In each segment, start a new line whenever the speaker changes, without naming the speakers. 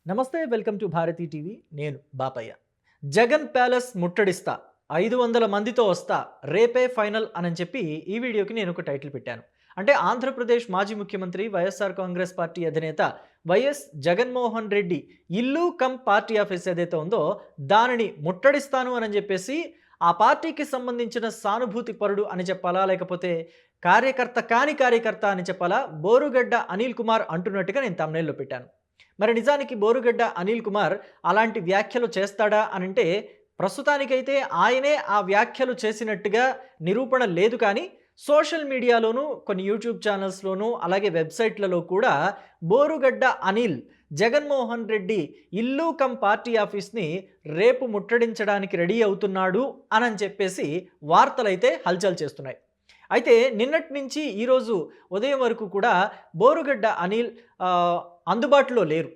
నమస్తే welcome to Bharati TV. నేను Bapayya. Jagan palace ముట్టడిస్తా, 500 మందితో వస్తా, రేపే ఫైనల్ అని చెప్పి ఈ వీడియోకి నేను ఒక టైటిల్ పెట్టాను. అంటే ఆంధ్రప్రదేశ్ మాజీ ముఖ్యమంత్రి వైఎస్ఆర్ కాంగ్రెస్ పార్టీ అధినేత వైఎస్ జగన్మోహన్ రెడ్డి ఇల్లు కమ్ పార్టీ ఆఫీస్ ఏదైతే ఉందో దానిని ముట్టడిస్తాను అని చెప్పేసి ఆ పార్టీకి సంబంధించిన సానుభూతి పరుడు అని చెప్పాలా, లేకపోతే కార్యకర్త కాని కార్యకర్త అని చెప్పాలా, బోరుగడ్డ అనిల్ కుమార్ అంటున్నట్టుగా నేను తమ్నైల్లో పెట్టాను. మరి నిజానికి బోరుగడ్డ అనిల్ కుమార్ అలాంటి వ్యాఖ్యలు చేస్తాడా అనంటే ప్రస్తుతానికైతే ఆయనే ఆ వ్యాఖ్యలు చేసినట్టుగా నిరూపణ లేదు. కానీ సోషల్ మీడియాలోనూ కొన్ని యూట్యూబ్ ఛానల్స్లోనూ అలాగే వెబ్సైట్లలో కూడా బోరుగడ్డ అనిల్ జగన్మోహన్ రెడ్డి ఇల్లు కమ్ పార్టీ ఆఫీస్ని రేపు ముట్టడించడానికి రెడీ అవుతున్నాడు అని చెప్పేసి వార్తలైతే హల్చల్ చేస్తున్నాయి. అయితే నిన్నటి నుంచి ఈరోజు ఉదయం వరకు కూడా బోరుగడ్డ అనిల్ అందుబాటులో లేరు.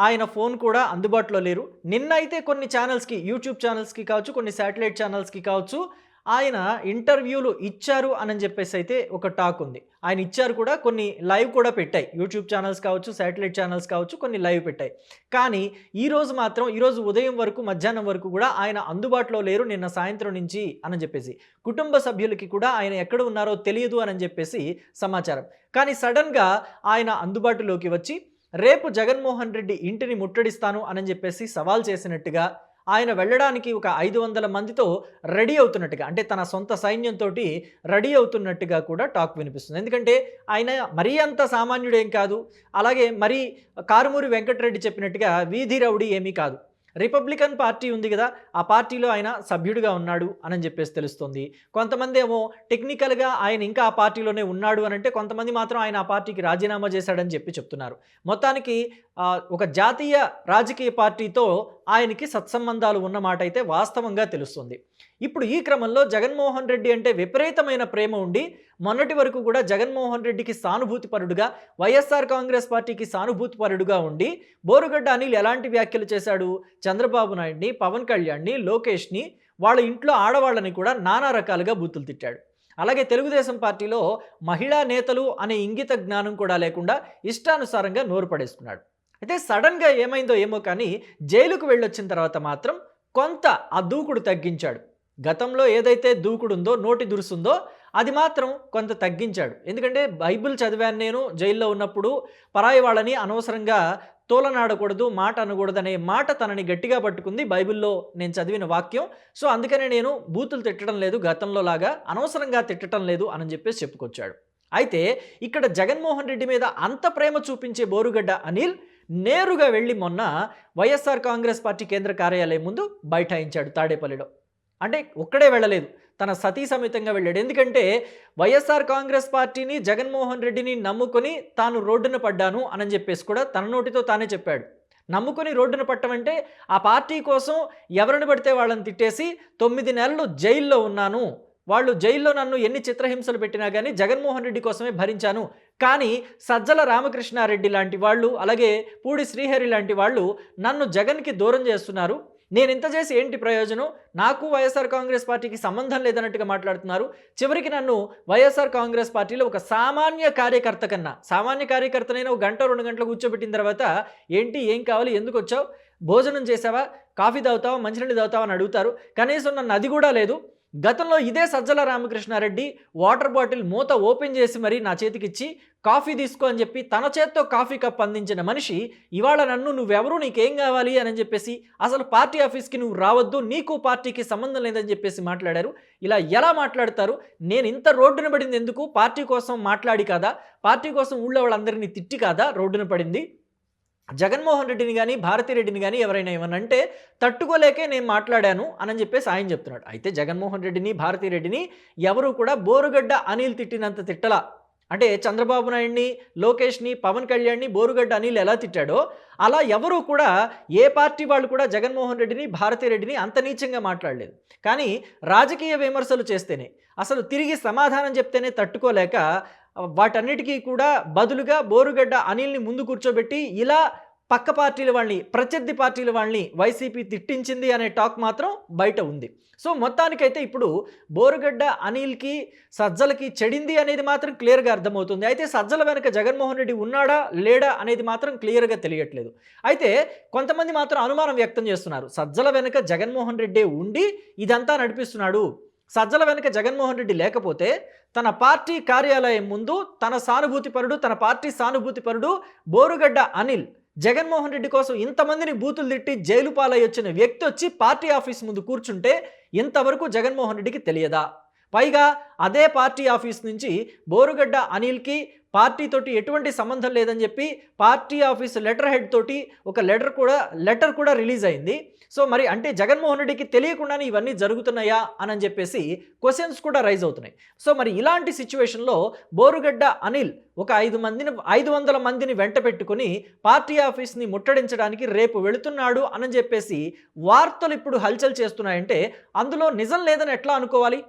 ఆయన ఫోన్ కూడా అందుబాటులో లేరు. నిన్నైతే కొన్ని ఛానల్స్కి, యూట్యూబ్ ఛానల్స్కి కావచ్చు, కొన్ని శాటిలైట్ ఛానల్స్కి కావచ్చు, ఆయన ఇంటర్వ్యూలు ఇచ్చారు అని చెప్పేసి అయితే ఒక టాక్ ఉంది. ఆయన ఇచ్చారు కూడా, కొన్ని లైవ్ కూడా పెట్టాయి. యూట్యూబ్ ఛానల్స్ కావచ్చు, శాటిలైట్ ఛానల్స్ కావచ్చు, కొన్ని లైవ్ పెట్టాయి. కానీ ఈరోజు మాత్రం ఈరోజు ఉదయం వరకు, మధ్యాహ్నం వరకు కూడా ఆయన అందుబాటులో లేరు. నిన్న సాయంత్రం నుంచి అని చెప్పేసి కుటుంబ సభ్యులకి కూడా ఆయన ఎక్కడ ఉన్నారో తెలియదు అని చెప్పేసి సమాచారం. కానీ సడన్గా ఆయన అందుబాటులోకి వచ్చి రేపు జగన్మోహన్ రెడ్డి ఇంటిని ముట్టడిస్తాను అని చెప్పేసి సవాల్ చేసినట్టుగా, ఆయన వెళ్ళడానికి ఒక 500 మందితో రెడీ అవుతున్నట్టుగా, అంటే తన సొంత సైన్యంతో రెడీ అవుతున్నట్టుగా కూడా టాక్ వినిపిస్తుంది. ఎందుకంటే ఆయన మరీ అంత సామాన్యుడేం కాదు, అలాగే మరీ కారుమూరి వెంకటరెడ్డి చెప్పినట్టుగా వీధి రౌడీ ఏమీ కాదు. రిపబ్లికన్ పార్టీ ఉంది కదా, ఆ పార్టీలో ఆయన సభ్యుడిగా ఉన్నాడు అని చెప్పేసి తెలుస్తుంది. కొంతమంది ఏమో టెక్నికల్గా ఆయన ఇంకా ఆ పార్టీలోనే ఉన్నాడు అని అంటే, కొంతమంది మాత్రం ఆయన ఆ పార్టీకి రాజీనామా చేశాడని చెప్పి చెప్తున్నారు. మొత్తానికి ఒక జాతీయ రాజకీయ పార్టీతో ఆయనకి సత్సంబంధాలు ఉన్నమాట అయితే వాస్తవంగా తెలుస్తుంది. ఇప్పుడు ఈ క్రమంలో జగన్మోహన్ రెడ్డి అంటే విపరీతమైన ప్రేమ ఉండి, మొన్నటి వరకు కూడా జగన్మోహన్ రెడ్డికి సానుభూతిపరుడుగా, వైఎస్ఆర్ కాంగ్రెస్ పార్టీకి సానుభూతిపరుడుగా ఉండి, బోరుగడ్డ అనిల్ ఎలాంటి వ్యాఖ్యలు చేశాడు? చంద్రబాబు నాయుడిని, పవన్ కళ్యాణ్ని, లోకేష్ని, వాళ్ళ ఇంట్లో ఆడవాళ్ళని కూడా నానా రకాలుగా బూతులు తిట్టాడు. అలాగే తెలుగుదేశం పార్టీలో మహిళా నేతలు అనే ఇంగిత జ్ఞానం కూడా లేకుండా ఇష్టానుసారంగా నోరు పడేసుకున్నాడు. అయితే సడన్గా ఏమైందో ఏమో కానీ జైలుకు వెళ్ళొచ్చిన తర్వాత మాత్రం కొంత ఆ దూకుడు తగ్గించాడు. గతంలో ఏదైతే దూకుడుందో, నోటి దురుసుందో అది మాత్రం కొంత తగ్గించాడు. ఎందుకంటే బైబిల్ చదివాను నేను జైల్లో ఉన్నప్పుడు, పరాయి వాళ్ళని అనవసరంగా తోలనాడకూడదు, మాట అనకూడదనే మాట తనని గట్టిగా పట్టుకుంది బైబిల్లో నేను చదివిన వాక్యం. సో అందుకనే నేను బూతులు తిట్టడం లేదు, గతంలో లాగా అనవసరంగా తిట్టడం లేదు అని చెప్పేసి చెప్పుకొచ్చాడు. అయితే ఇక్కడ జగన్మోహన్ రెడ్డి మీద అంత ప్రేమ చూపించే బోరుగడ్డ అనిల్ నేరుగా వెళ్ళి మొన్న వైఎస్ఆర్ కాంగ్రెస్ పార్టీ కేంద్ర కార్యాలయం ముందు బైఠాయించాడు తాడేపల్లిలో. అంటే ఒక్కడే వెళ్ళలేదు, తన సతీ సమేతంగా వెళ్ళాడు. ఎందుకంటే వైఎస్ఆర్ కాంగ్రెస్ పార్టీని, జగన్మోహన్ రెడ్డిని నమ్ముకొని తాను రోడ్డున పడ్డాను అని చెప్పేసి కూడా తన నోటితో తానే చెప్పాడు. నమ్ముకొని రోడ్డున పట్టమంటే ఆ పార్టీ కోసం ఎవరిని పడితే వాళ్ళని తిట్టేసి 9 నెలలు జైల్లో ఉన్నాను, వాళ్ళు జైల్లో నన్ను ఎన్ని చిత్రహింసలు పెట్టినా కానీ జగన్మోహన్ రెడ్డి కోసమే భరించాను. కానీ సజ్జల రామకృష్ణారెడ్డి లాంటి వాళ్ళు, అలాగే పూడి శ్రీహరి లాంటి వాళ్ళు నన్ను జగన్కి దూరం చేస్తున్నారు. నేను ఇంత చేసి ఏంటి ప్రయోజనం? నాకు వైఎస్ఆర్ కాంగ్రెస్ పార్టీకి సంబంధం లేదన్నట్టుగా మాట్లాడుతున్నారు. చివరికి నన్ను వైఎస్ఆర్ కాంగ్రెస్ పార్టీలో ఒక సామాన్య కార్యకర్త కన్నా, సామాన్య కార్యకర్తనైనా ఒక గంట 2 గంటలు కూర్చోబెట్టిన తర్వాత ఏంటి, ఏం కావాలి, ఎందుకు వచ్చావు, భోజనం చేసావా, కాఫీ తాగుతావా, మంచినీళ్ళు తాగుతావా అని అడుగుతారు. కనీసం నన్ను అది కూడా లేదు. గతంలో ఇదే సజ్జల రామకృష్ణారెడ్డి వాటర్ బాటిల్ మూత ఓపెన్ చేసి మరీ నా చేతికిచ్చి కాఫీ తీసుకో అని చెప్పి తన చేత్తో కాఫీ కప్ అందించిన మనిషి ఇవాళ నన్ను నువ్వెవరు, నీకేం కావాలి అని చెప్పేసి, అసలు పార్టీ ఆఫీస్కి నువ్వు రావద్దు, నీకు పార్టీకి సంబంధం లేదని చెప్పేసి మాట్లాడారు. ఇలా ఎలా మాట్లాడతారు? నేను ఇంత రోడ్డున పడింది ఎందుకు? పార్టీ కోసం మాట్లాడి కాదా? పార్టీ కోసం ఊళ్ళో వాళ్ళందరినీ తిట్టి కాదా రోడ్డున పడింది? జగన్మోహన్ రెడ్డిని కానీ, భారతిరెడ్డిని కానీ ఎవరైనా ఏమనంటే తట్టుకోలేకే నేను మాట్లాడాను అని చెప్పేసి ఆయన చెప్తున్నాడు. అయితే జగన్మోహన్ రెడ్డిని, భారతిరెడ్డిని ఎవరు కూడా బోరుగడ్డ అనిల్ తిట్టినంత తిట్టలా. అంటే చంద్రబాబు నాయుడిని, లోకేష్ని, పవన్ కళ్యాణ్ని బోరుగడ్డ అనిల్ ఎలా తిట్టాడో అలా ఎవరూ కూడా, ఏ పార్టీ వాళ్ళు కూడా జగన్మోహన్ రెడ్డిని, భారతిరెడ్డిని అంత నీచంగా మాట్లాడలేదు. కానీ రాజకీయ విమర్శలు చేస్తేనే, అసలు తిరిగి సమాధానం చెప్తేనే తట్టుకోలేక వాటన్నిటికీ కూడా బదులుగా బోరుగడ్డ అనిల్ని ముందు కూర్చోబెట్టి ఇలా పక్క పార్టీల వాళ్ళని, ప్రత్యర్థి పార్టీల వాళ్ళని వైసీపీ తిట్టించింది అనే టాక్ మాత్రం బయట ఉంది. సో మొత్తానికైతే ఇప్పుడు బోరుగడ్డ అనిల్‌కి, సజ్జలకి చెడింది అనేది మాత్రం క్లియర్‌గా అర్థమవుతుంది. అయితే సజ్జల వెనక జగన్మోహన్ రెడ్డి ఉన్నాడా? లేడా? అనేది మాత్రం క్లియర్‌గా తెలియట్లేదు. అయితే కొంతమంది మాత్రం అనుమానం వ్యక్తం చేస్తున్నారు. సజ్జల వెనక జగన్మోహన్ రెడ్డే ఉండి ఇదంతా నడిపిస్తున్నాడు. సజ్జల వెనక జగన్మోహన్ రెడ్డి లేకపోతే తన పార్టీ కార్యాలయం ముందు తన సానుభూతిపరుడు, తన పార్టీ సానుభూతిపరుడు బోరుగడ్డ అనిల్ జగన్మోహన్ రెడ్డి కోసం ఇంతమందిని బూతులు తిట్టి జైలు పాలై వచ్చిన వ్యక్తి వచ్చి పార్టీ ఆఫీస్ ముందు కూర్చుంటే ఇంతవరకు జగన్మోహన్ రెడ్డికి తెలియదా? పైగా అదే పార్టీ ఆఫీస్ నుంచి బోరుగడ్డ అనిల్‌కి పార్టీతోటి ఎటువంటి సంబంధం లేదని చెప్పి పార్టీ ఆఫీస్ లెటర్ హెడ్ తోటి ఒక లెటర్ కూడా రిలీజ్ అయింది. సో మరి అంటే జగన్మోహన్ రెడ్డికి తెలియకుండానే ఇవన్నీ జరుగుతున్నాయా అని చెప్పేసి క్వశ్చన్స్ కూడా రైజ్ అవుతున్నాయి. సో మరి ఇలాంటి సిచ్యువేషన్లో బోరుగడ్డ అనిల్ ఒక 500 మందిని వెంట పెట్టుకుని పార్టీ ఆఫీస్ని ముట్టడించడానికి రేపు వెళుతున్నాడు అని చెప్పేసి వార్తలు ఇప్పుడు హల్చల్ చేస్తున్నాయంటే అందులో నిజం లేదని ఎట్లా అనుకోవాలి?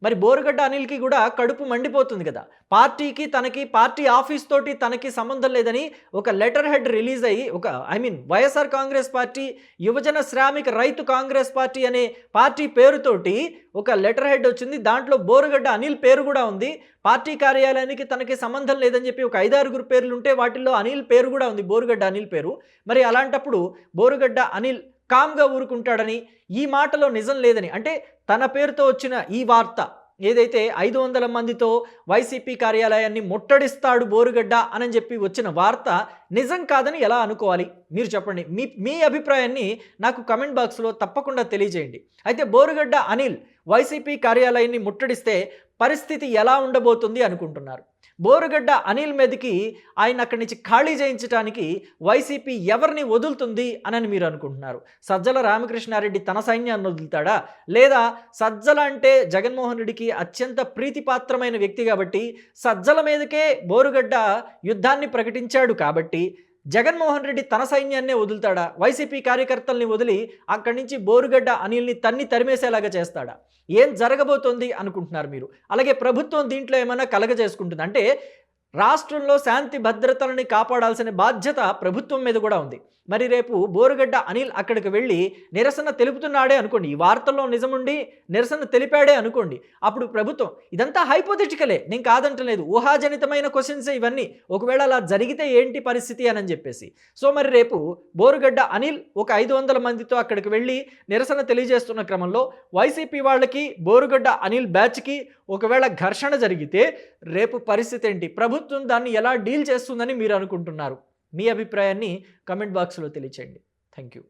మరి బోరుగడ్డ అనిల్‌కి కూడా కడుపు మండిపోతుంది కదా! పార్టీకి తనకి పార్టీ ఆఫీస్ తోటి తనకి సంబంధం లేదని ఒక లెటర్ హెడ్ రిలీజ్ అయ్యి వైఎస్ఆర్ కాంగ్రెస్ పార్టీ, యువజన శ్రామిక రైతు కాంగ్రెస్ పార్టీ అనే పార్టీ పేరుతోటి ఒక లెటర్ హెడ్ వచ్చింది. దాంట్లో బోరుగడ్డ అనిల్ పేరు కూడా ఉంది. పార్టీ కార్యాలయానికి తనకి సంబంధం లేదని చెప్పి ఒక 5, 6 పేర్లు ఉంటే వాటిల్లో అనిల్ పేరు కూడా ఉంది, బోరుగడ్డ అనిల్ పేరు. మరి అలాంటప్పుడు బోరుగడ్డ అనిల్ కామ్‌గా ఊరుకుంటాడని, ఈ మాటలో నిజం లేదని, అంటే తన పేరుతో వచ్చిన ఈ వార్త ఏదైతే 500 మందితో వైసీపీ కార్యాలయాన్ని ముట్టడిస్తాడు బోరుగడ్డ అని చెప్పి వచ్చిన వార్త నిజం కాదని ఎలా అనుకోవాలి? మీరు చెప్పండి. మీ అభిప్రాయాన్ని నాకు కమెంట్ బాక్స్లో తప్పకుండా తెలియజేయండి. అయితే బోరుగడ్డ అనిల్ వైసీపీ కార్యాలయాన్ని ముట్టడిస్తే పరిస్థితి ఎలా ఉండబోతుంది అనుకుంటున్నారు? బోరుగడ్డ అనిల్ మీదకి ఆయన అక్కడి నుంచి ఖాళీ చేయించడానికి వైసీపీ ఎవరిని వదులుతుంది అని మీరు అనుకుంటున్నారు? సజ్జల రామకృష్ణారెడ్డి తన సైన్యాన్ని వదులుతాడా? లేదా సజ్జల అంటే జగన్మోహన్ రెడ్డికి అత్యంత ప్రీతిపాత్రమైన వ్యక్తి కాబట్టి సజ్జల మీదకే బోరుగడ్డ యుద్ధాన్ని ప్రకటించాడు కాబట్టి జగన్మోహన్ రెడ్డి తన సైన్యాన్నే వదులుతాడా? వైసీపీ కార్యకర్తల్ని వదిలి అక్కడి నుంచి బోరుగడ్డ అనిల్ని తరిమేసేలాగా చేస్తాడా? ఏం జరగబోతోంది అనుకుంటున్నారు మీరు? అలాగే ప్రభుత్వం దీంట్లో ఏమైనా కలగజేసుకుంటుంది అంటే రాష్ట్రంలో శాంతి భద్రతలని కాపాడాల్సిన బాధ్యత ప్రభుత్వం మీద కూడా ఉంది. మరి రేపు బోరుగడ్డ అనిల్ అక్కడికి వెళ్ళి నిరసన తెలుపుతున్నాడే అనుకోండి, ఈ వార్తల్లో నిజముండి నిరసన తెలిపాడే అనుకోండి, అప్పుడు ప్రభుత్వం ఇదంతా హైపోథెటికలే, నేను కాదంటలేదు, ఊహాజనితమైన క్వశ్చన్సే ఇవన్నీ. ఒకవేళ అలా జరిగితే ఏంటి పరిస్థితి అని చెప్పేసి. సో మరి రేపు బోరుగడ్డ అనిల్ ఒక 500 మందితో అక్కడికి వెళ్ళి నిరసన తెలియజేస్తున్న క్రమంలో వైసీపీ వాళ్ళకి బోరుగడ్డ అనిల్ బ్యాచ్కి ఒకవేళ ఘర్షణ జరిగితే రేపు పరిస్థితి ఏంటి? ప్రభుత్వం దాన్ని ఎలా డీల్ చేస్తుందని మీరు అనుకుంటున్నారు? మీ అభిప్రాయాన్ని కమెంట్ బాక్స్లో తెలియచేయండి. Thank you.